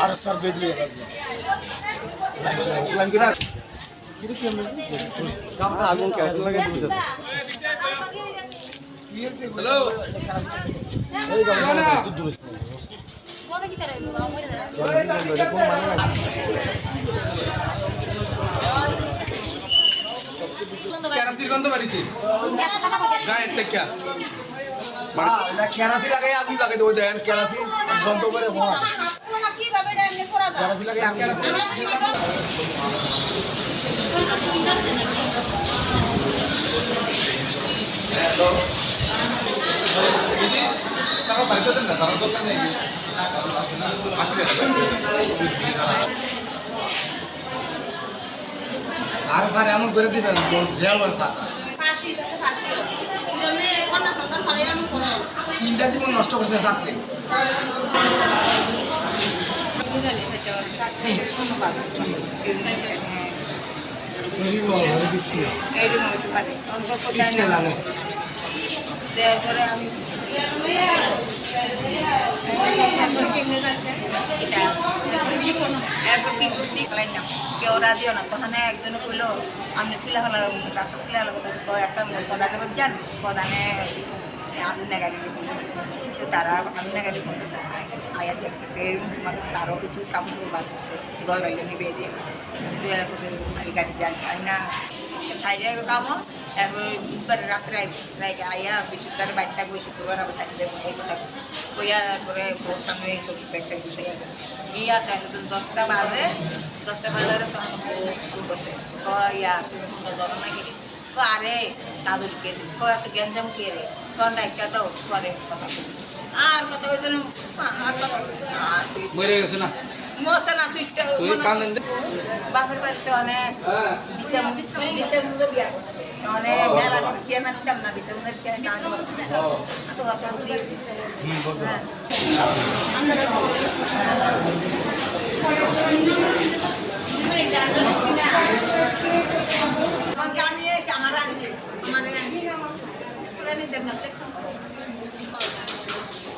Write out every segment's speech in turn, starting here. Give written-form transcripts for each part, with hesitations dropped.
আর তার বেরিয়ে আগুন ক্যান্সেল লাগে কেরাসির গন্ধ বাড়িছে গায়ে থেকে কেরাসি লাগাই আগুন লাগাই দেবো দেন কেরাসি বন্ধ করে কেরাসি লাগাই আগুন তারা বাড়িতে দেন না তারা দোকান নেই আর স্যার এমন করে দিবেন জেল তিনটা জীবন নষ্ট করছে স্যারকে কেউ রাজিও না তখন একজনে কইলো আমি ছিলা হলো রাস্তা ছিলা হলো একটা প্রধানে যান প্রধানে আমি নেগারি তারা আমি নেগারি আয়া দেখতে তারও কিছু কাপড় বাঁচছে গল বাইলে নিবে দিয়ে গাড়ি যান তাই না ছাই যাবে কামো এরপর বুধবার রাত্রে আইয়া বিশুদ্ধের বাচ্চা গই শুক্রবার আবার সাইড দেবো এই কথা কইয়া তারপরে বউর সামনে এই সব ব্যাগটা গুছাইয়া গেছে গিয়া তাই 10টা বাজে তখন বউ বসে ইয়া ধরো নাকি আরে দাদুর গেছে এত গ্যাঞ্জাম কে রে তখন একটা তো পরে কথা আর কথা ওই জন্য মরে গেছে না মশা না সুইচটা বাপের বাড়িতে অনেক অনেক মেলা কে মানতাম না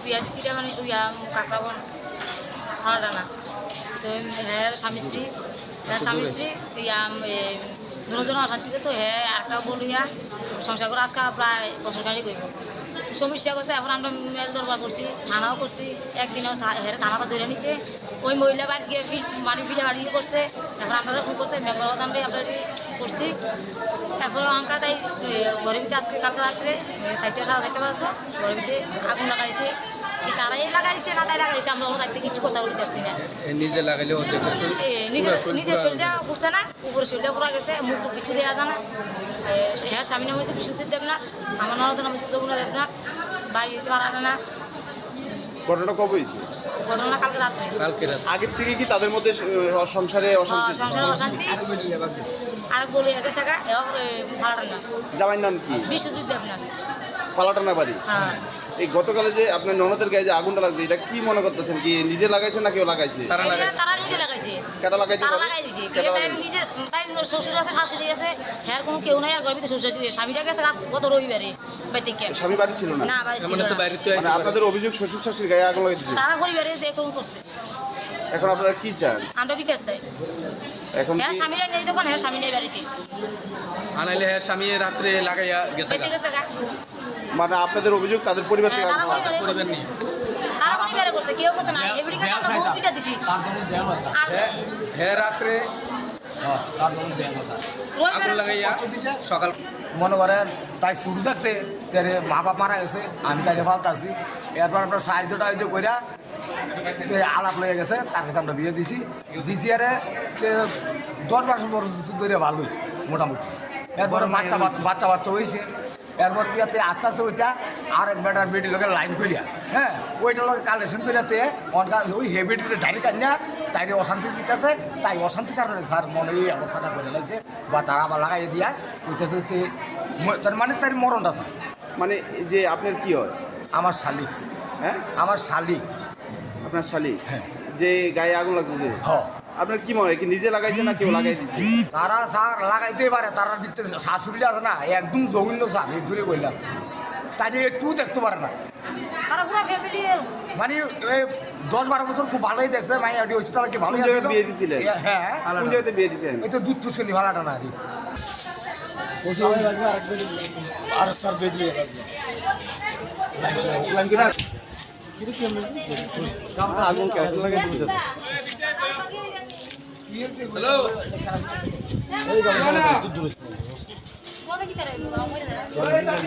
বিয়া মানে কাকা বোন ভাড়া না তো হ্যাঁ স্বামী স্ত্রী দুজন অশান্তিতে তো হ্যাঁ একটা বলিয়া সংসার করে আজকাল প্রায় বছর গাড়ি করব তো সমস্যা করছে এখন আমরা মেল দরবার করছি থানাও করছি একদিনও থানাটা ধরে নিছে ওই মহিলা বাড়ি গিয়ে বাড়ি ফিরে বাড়ি করছে এখন আপনারা ফোন করছে মেম্বার আমরা আমরা করছি তারপরে অঙ্কা তাই ঘরের ভিতরে আজকে কালকে রাত্রে 4:30 বাজবো ঘরের ভিতরে আগুন লাগাইছে তারাই লাগাইছে না তাই লাগাইছে আমরা ওর থাকতে কিছু কথা বলতে পারছি না নিজে লাগাইলে নিজের শরীরটা পড়ছে না উপরে শরীরটা পড়া গেছে মুখ কিছু দেওয়া যায় না হ্যাঁ স্বামী নাম হয়েছে বিশ্বজিৎ দেবনাথ আমার ননদ নাম হচ্ছে যমুনা দেবনাথ বাড়ি হয়েছে ভাড়া না ঘটনা কবে হয়েছে ঘটনা কালকে রাত্রে আগের থেকে কি তাদের মধ্যে সংসারে অশান্তি আর বলে গেছে টাকা ভাড়া না জামাইয়ের নাম কি বিশ্বজিৎ দেবনাথ পালাটানা বাড়ি হ্যাঁ এই গতকালে যে আপনার ননদের গায়ে যে আগুনটা লাগছে এটা কি মনে করতেছেন কি নিজে লাগাইছে না কেউ লাগাইছে তারা নিজে লাগাইছে কেটা লাগাইছে তারা লাগাই দিছে নিজে তাই শ্বশুর আছে শাশুড়ি আছে হ্যাঁ কোনো কেউ নাই আর গর্বিত শ্বশুর স্বামীটা গেছে গত রবিবারে বাড়িতে স্বামী বাড়ি ছিল না না বাড়ি ছিল না। মানে আপনাদের অভিযোগ শ্বশুর শাশুড়ির গায়ে আগুন লাগাইছে তারা পরিবারে যে কোনো করছে এখন আপনারা কি চান আমরা বিকাশ চাই এখন হ্যাঁ স্বামীরা নেই তখন হ্যাঁ স্বামী নেই বাড়িতে আনাইলে হ্যাঁ স্বামী রাত্রে লাগাইয়া গেছে বাড়িতে গেছে গা মানে আপনাদের অভিযোগ তাদের পরিবার থেকে তারা আগুন পরিবারে পরিবার নেই তারা পরিবারে করছে কেউ করছে না এবারে আমরা বহু বিচার দিছি আর হ্যাঁ রাত্রে আগুন লাগাইয়া সকাল মনে করেন তাই শুরু থাকতে তারে মা বাপ মারা গেছে আমি তাকে ফালতাছি এরপর আমরা সাহায্যটা কইরা আলাপ লেগে গেছে তার কাছে আমরা বিয়ে দিছি আরে 10 মাস ধরে ভালোই মোটামুটি এরপরে বাচ্চা হয়েছে এরপর ইয়াতে আস্তে আস্তে ওইটা আর এক বেটার বেটি লোকে লাইন করিয়া হ্যাঁ ওইটা লোকে কালেকশন করিয়াতে ওই হেবিটে ডাইরেক্ট আনিয়া তাই অশান্তি দিতেছে তাই অশান্তির কারণে স্যার মনে এই অবস্থাটা করে লাগছে বা তারা আবার লাগাই দিয়া ওইটাতে তার মানে তার মরণটা স্যার মানে যে আপনার কি হয় আমার শালিক হ্যাঁ আমার শালিক আপনার শালিক হ্যাঁ যে গায়ে আগুন লাগছে হ্যাঁ আপনার কি মনে হয় কি নিজে লাগাইছে না কেউ লাগাই দিচ্ছে তারা স্যার লাগাইতেই পারে তার ভিতরে শাশুড়িটা আছে না একদম জঘন্য স্যার এই দূরে বললাম তাই একটু দেখতে পারে না আর পুরো ফ্যামিলি মানে এই 10-12 বছর খুব ভালোই দেখছে মাই আইডি হচ্ছে তাহলে কি ভালোই কোন জায়গায় বিয়ে দিছিলেন? হ্যাঁ কোন জায়গাতে বিয়ে দিছেন? এই তো দুধ ফুসকে ভাড়াটা না আর কি আরেকটার বেদি আগুন কেসে লাগে দিতে হ্যালো কবে কি তারা মরে যায়